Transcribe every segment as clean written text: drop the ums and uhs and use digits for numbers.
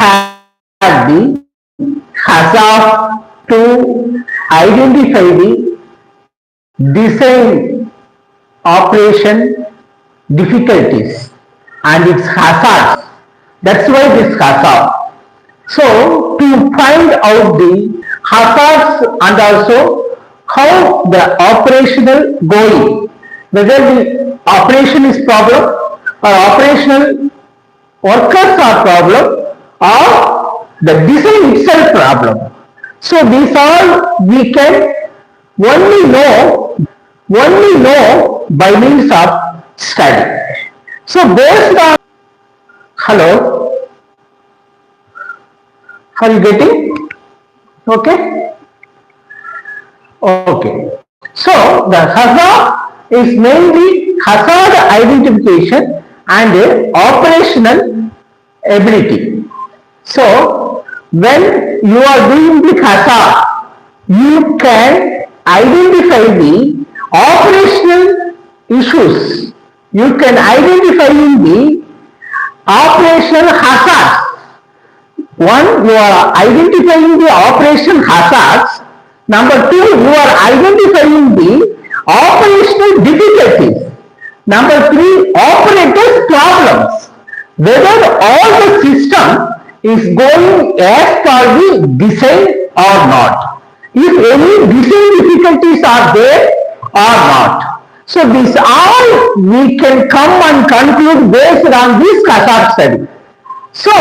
have the HAZOP to identify the design operation difficulties and its hazards. That's why this HAZOP. So to find out the hazards and also how the operational going, whether the operation is problem or operational workers are problem or the design itself problem. So these all we can only know by means of study. So based on, hello, are you getting? Okay. Okay. So the HAZOP is mainly hazard identification and operational ability. So when you are doing the HAZOP, you can identify the operational issues. You can identify the operational hazards. One, you are identifying the operational hazards. Number two, you are identifying the operational difficulties. Number three, operators' problems. Whether all the system is going as per the design or not. If any design difficulties are there or not. So this all we can come and conclude based on this HAZOP study. So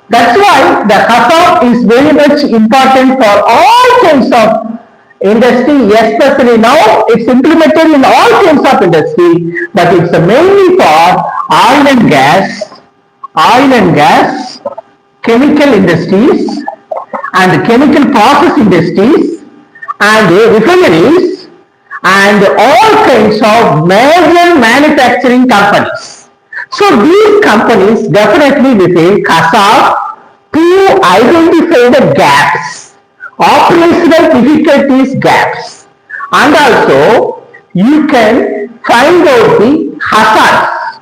that's why the HAZOP is very much important for all kinds of industry, especially now it's implemented in all kinds of industry, but it's mainly for oil and gas, chemical industries and chemical process industries and refineries and all kinds of major manufacturing companies. So these companies definitely receive HAZOP to identify the gaps, operational difficulties gaps, and also you can find out the hazards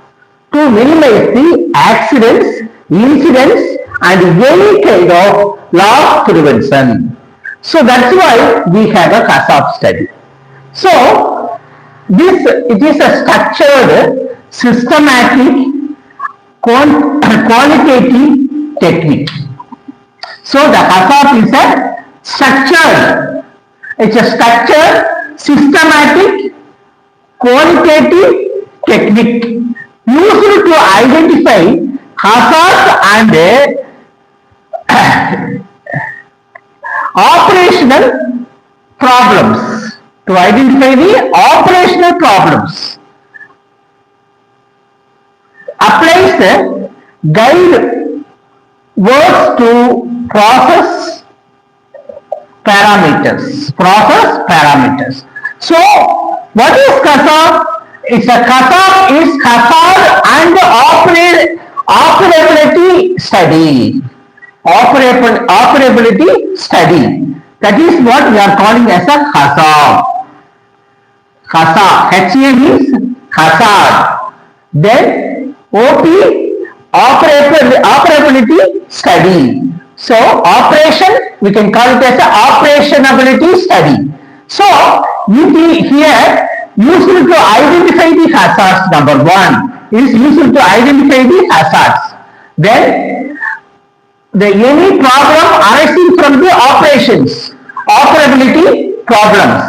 to minimize the accidents, incidents, and any kind of loss prevention. So that's why we have a HAZOP study. So it is a structured, systematic, qualitative technique. So the HAZOP is a structured, it's a structured, systematic, qualitative technique used to identify hazards and operational problems. To identify the operational problems. Applies the guide words to process parameters. So what is HAZOP? It's a HAZOP is hazard and operability study. Operability study. That is what we are calling as a HAZOP. HA means hazard. Then OP, operability study. So operation, we can call it as a operationability study. So here used to identify the hazards. Number one is used to identify the hazards. Then any problem arising from the operations, operability problems.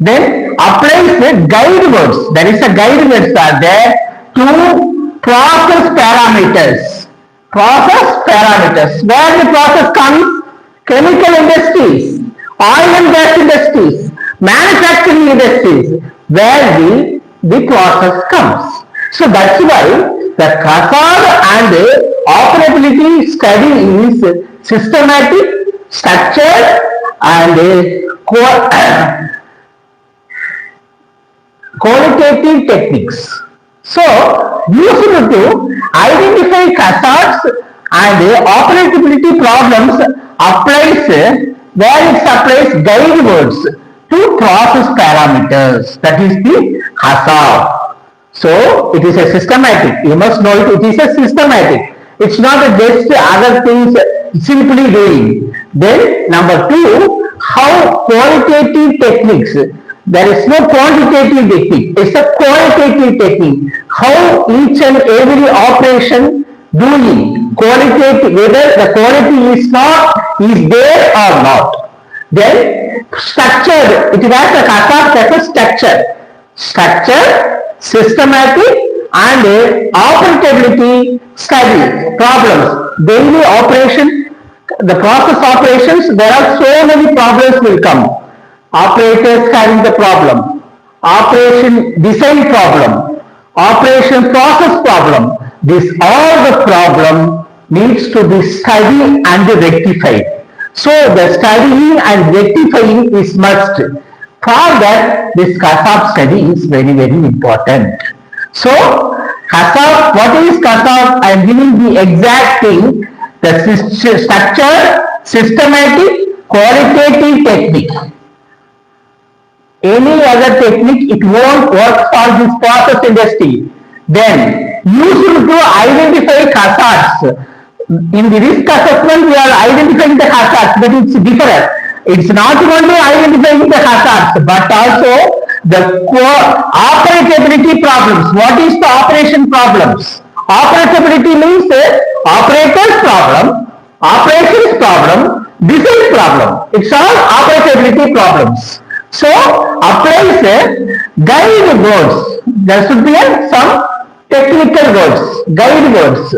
Then applies the guide words. There is a guide words are there to process parameters. Where the process comes? Chemical industries, oil and gas industries, manufacturing industries, where the process comes. So that's why the HAZOP and operability study is systematic, structured, and qualitative techniques. So used to identify hazards and operability problems applies where it applies guide words to process parameters. That is the HAZOP. So it is a systematic. You must know it is a systematic. It's not just other things simply doing. Then number two, how qualitative techniques. There is no quantitative technique. It's a qualitative technique. How each and every operation doing qualitative, whether the quality is there or not. Then structure. It has a HAZOP as a structure, systematic and operability study problems, daily operation, the process operations. There are so many problems will come. Operators having the problem, operation design problem, operation process problem. This all the problem needs to be studied and rectified. So the studying and rectifying is must. For that, this HAZOP study is very, very important. So HAZOP, what is HAZOP? I am giving the exact thing, the structure, systematic, qualitative technique. Any other technique, it won't work for this process industry. Then, used to identify hazards. In the risk assessment, we are identifying the hazards, but it's different. It's not only identifying the hazards, but also the operability problems. What is the operation problems? Operability means operator's problem, operations problem, design problem. It's all operability problems. So, applies guide words. There should be some technical words, guide words.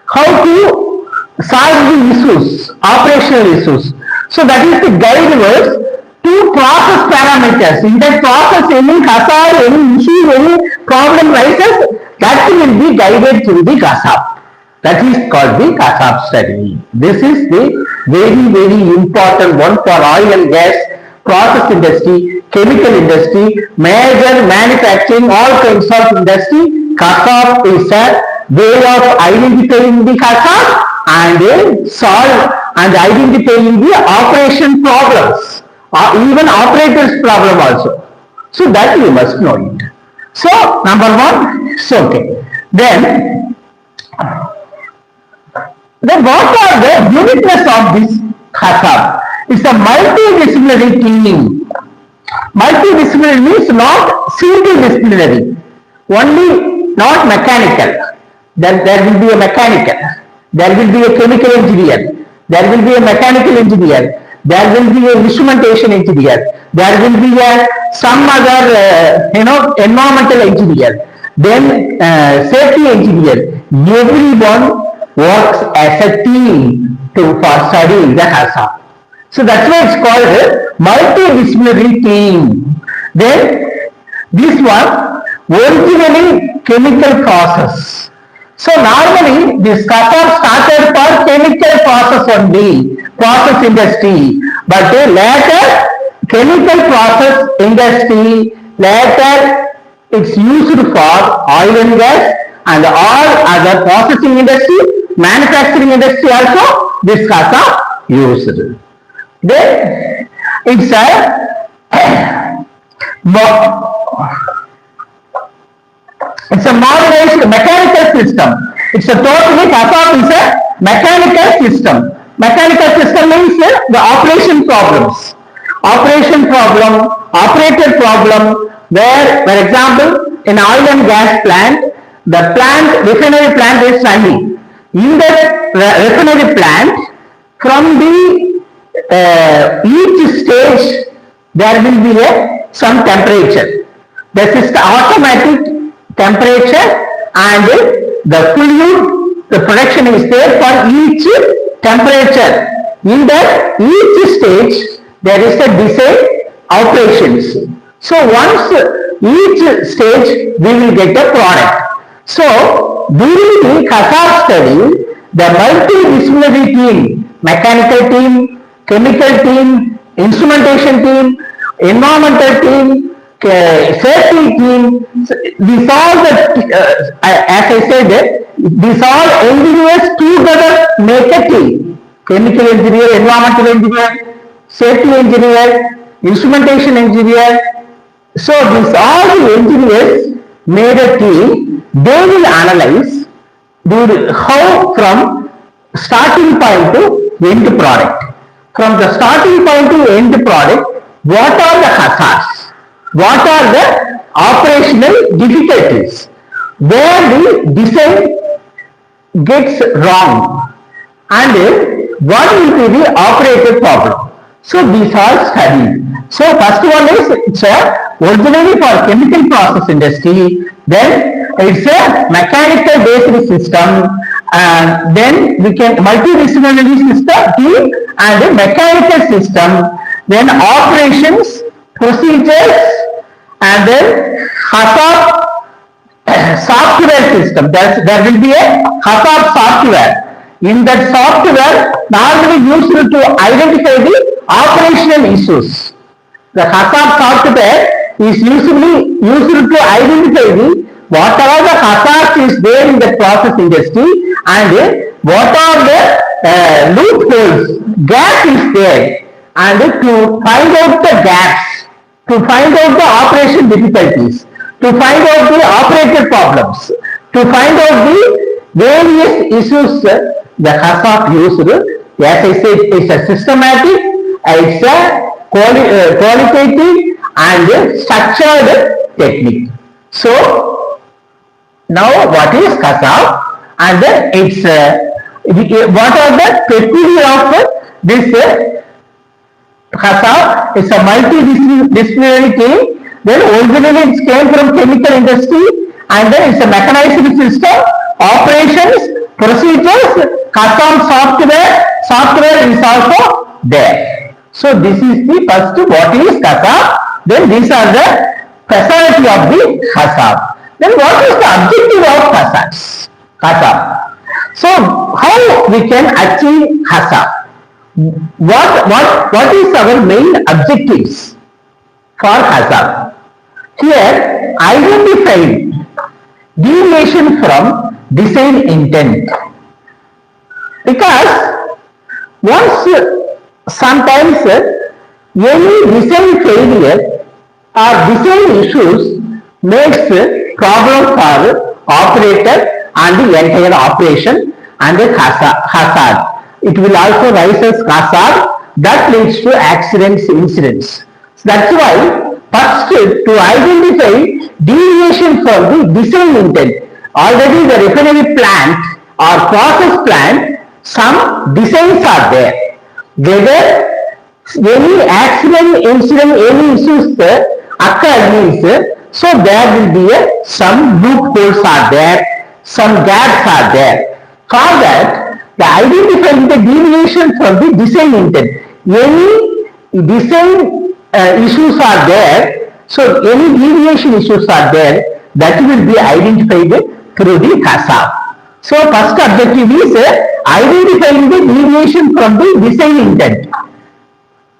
How to solve the issues, operational issues. So, that is the guide words to process parameters. In that process, any hazard, any issue, any problem rises, that will be guided through the HAZOP. That is called the HAZOP study. This is the very, very important one for oil and gas, process industry, chemical industry, major manufacturing, all kinds of industry. HAZOP is a way of identifying the HAZOP and solve and identifying the operation problems, or even operators problem also. So that you must know it. So number one, it's okay. Then what are the uniqueness of this HAZOP? It's a multidisciplinary team. Multidisciplinary means not single disciplinary, only not mechanical. Then there will be a mechanical, there will be a chemical engineer, there will be a mechanical engineer, there will be a instrumentation engineer, there will be some other environmental engineer, then safety engineer. Everyone works as a team for studying the HAZOP. So that's why it's called a multidisciplinary team. Then this one, originally chemical process. So normally this HAZOP started for chemical process only, process industry. But later chemical process industry, later it's used for oil and gas and all other processing industry, manufacturing industry also this HAZOP used. Then it's a modernized mechanical system. It's a totally HAZOP is a mechanical system. Mechanical system means the operation problems. Operation problem, operator problem, where, for example, in oil and gas plant, the refinery plant is running. In the refinery plant, from the each stage there will be some temperature. This is the automatic temperature and the fluid, the production is there for each temperature. In that each stage there is a design operations. So once each stage we will get a product. So during the HAZOP study, the multidisciplinary team, mechanical team, chemical team, instrumentation team, environmental team, safety team, these all the, as I said, these all engineers together make a team. Chemical engineer, environmental engineer, safety engineer, instrumentation engineer. So these all the engineers made a team. They will analyze how from starting point to end product. From the starting point to end product, what are the hazards? What are the operational difficulties? Where the design gets wrong and what will be the operator problem? So these are studied. So first one is it's originally for chemical process industry, then it's a mechanical based system, and then we can multidisciplinary system and a mechanical system, then operations, procedures, and then HAZOP software system. There will be a HAZOP software. In that software, normally used to identify the operational issues. The HAZOP software is usually used to identify the whatever the hazards is there in the process industry and what are the loopholes, gap is there, and to find out the gaps, to find out the operation difficulties, to find out the operator problems, to find out the various issues the HAZOP used. As I said, it's a systematic, it's a qualitative and structured technique. So now what is HAZOP and it's what are the peculiar of this HAZOP? It's a multidisciplinary team. Then originally it came from chemical industry and then it's a mechanized system, operations, procedures, HAZOP software is also there. So this is the first what is HAZOP. Then these are the specialty of the HAZOP. Then what is the objective of HAZOP? So how we can achieve HAZOP? What is our main objectives for HAZOP? Here, identify deviation from design intent. Because sometimes any design failure or design issues makes problem for operator and the entire operation and the hazard. It will also rise as hazard that leads to accidents, incidents. So that's why first to identify deviation from the design intent. Already the refinery plant or process plant, some designs are there. Whether any accident, incident, any issues occur means, so there will be some loopholes are there, some gaps are there. For that, the identifying the deviation from the design intent. Any design issues are there, so any deviation issues are there, that will be identified through the HAZOP. So first objective is identifying the deviation from the design intent.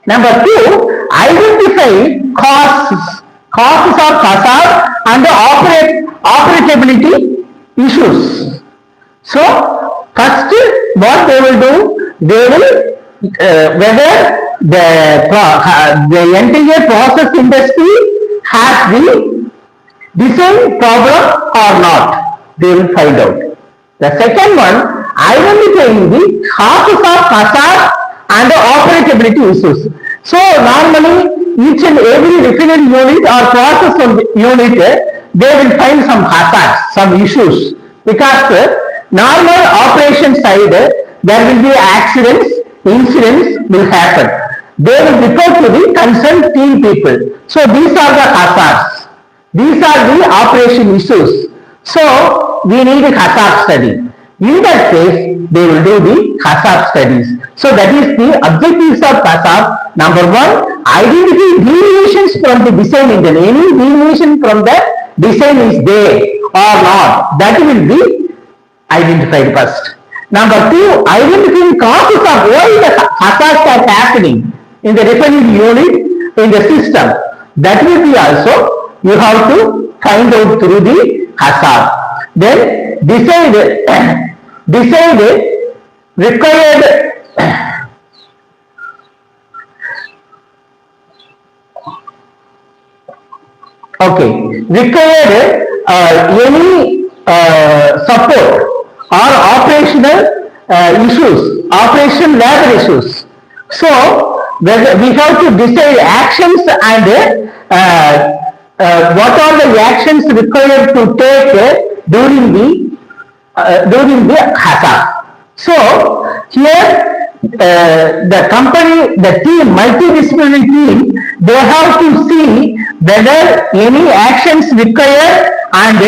Number two, identify causes of HAZOP and the operability issues. So first what they will do, they will whether the entire process industry has the design problem or not, they will find out. The second one, identifying the causes of HAZOP and the operability issues. So normally each and every refinery unit or process unit, they will find some hazards, some issues, because normal operation side there will be accidents, incidents will happen. They will report to the concerned team people. So these are the hazards. These are the operation issues. So we need a HAZOP study. In that case, they will do the HAZOP studies. So that is the objectives of HAZOP. Number one, identify deviations from the design intent. Any deviation from the design is there or not, that will be identified first. Number two, identifying causes of why the hazards are happening in the refinery unit, in the system. That will be also, you have to find out through the HAZOP. Then decide required required any support or operational issues, operation labor issues. So whether we have to decide actions and what are the actions required to take during the HAZOP. So here the company, the team, multidisciplinary team, they have to see whether any actions required and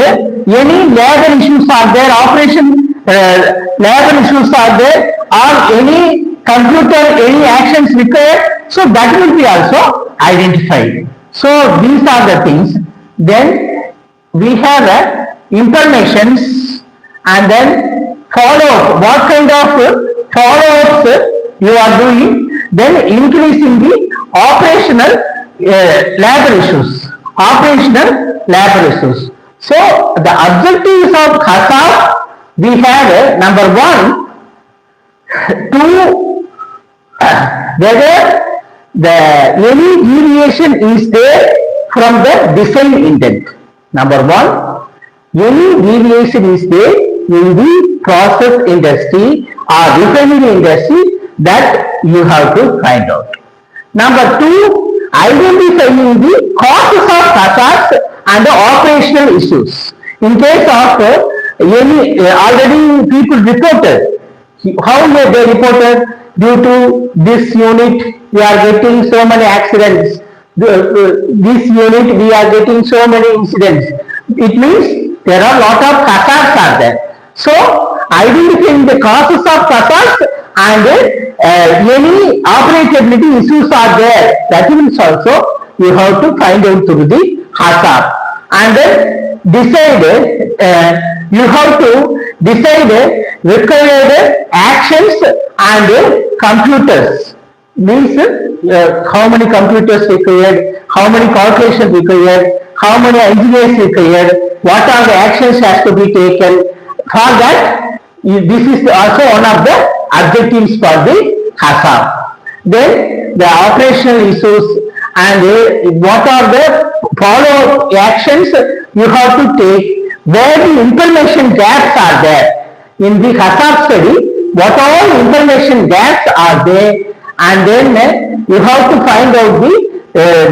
any labor issues are there, operation labor issues are there, or any computer, any actions required. So that will be also identified. So these are the things. Then we have informations and then follow-up. What kind of follow-ups you are doing? Then increasing the operational labor issues. Operational labor issues. So the objectives of HAZOP, we have number one, to whether any deviation is there from the design intent. Number one, any deviation is there in the process industry or refinery industry, that you have to find out. Number two, identifying the causes of HAZOPs and the operational issues. In case of any already people reported, how they reported, due to this unit we are getting so many accidents, this unit we are getting so many incidents. It means there are lot of HAZOPs are there. So identifying the causes of HAZOPs and any operability issues are there, that means also you have to find out through the HAZOP. And decide, you have to decide required actions and computers. Means how many computers required, how many calculations required, how many engineers required, what are the actions has to be taken. For that, this is also one of the objectives for the HAZOP. Then the operational issues and what are the follow-up actions you have to take, where the information gaps are there. In the HAZOP study, what all information gaps are there, and then you have to find out the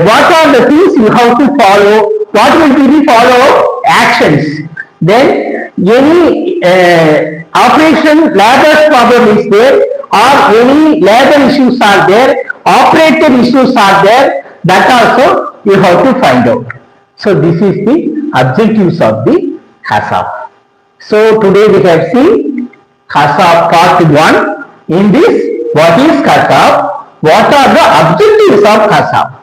what are the things you have to follow, what will be the follow-up actions. Then any operation labor problem is there, or any labor issues are there, operator issues are there, that also you have to find out. So this is the objectives of the HAZOP. So today we have seen HAZOP part 1. In this, what is HAZOP? What are the objectives of HAZOP?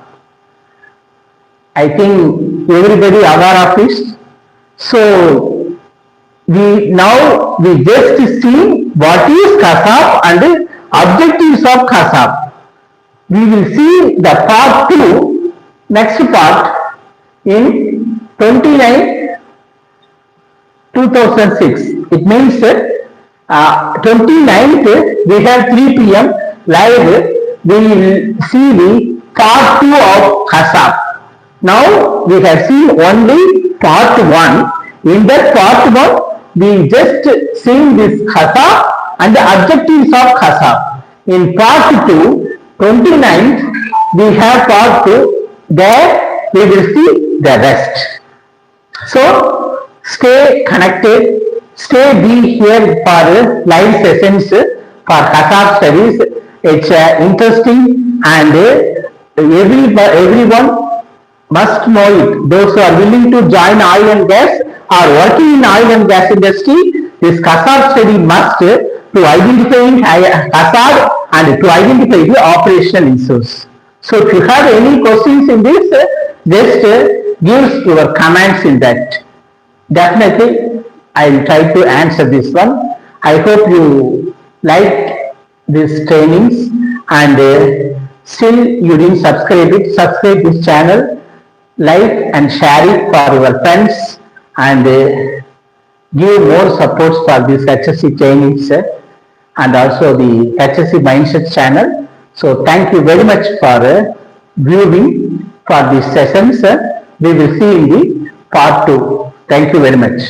I think everybody aware of this. So we just see what is HAZOP and objectives of HAZOP. We will see the part 2, next part, in 29 2006. It means 29th we have 3 p.m. live. We will see the part 2 of HAZOP. Now we have seen only part 1. In that part 1, we just seen this HAZOP and the objectives of HAZOP. In part 2, 29th, we have part 2. There we will see the rest. So stay connected, be here for live sessions for HAZOP studies. It's interesting, and everyone must know it. Those who are willing to join oil and gas or working in oil and gas industry, this HAZOP study must to identify HAZOP and to identify the operational issues. So if you have any questions in this, just give your comments in that. Definitely, I will try to answer this one. I hope you like these trainings, and still you didn't subscribe it. Subscribe this channel, like and share it for your friends, and give more supports for this HSE trainings and also the HSE Mindset channel. So thank you very much for viewing for these sessions. We will see in the part 2. Thank you very much.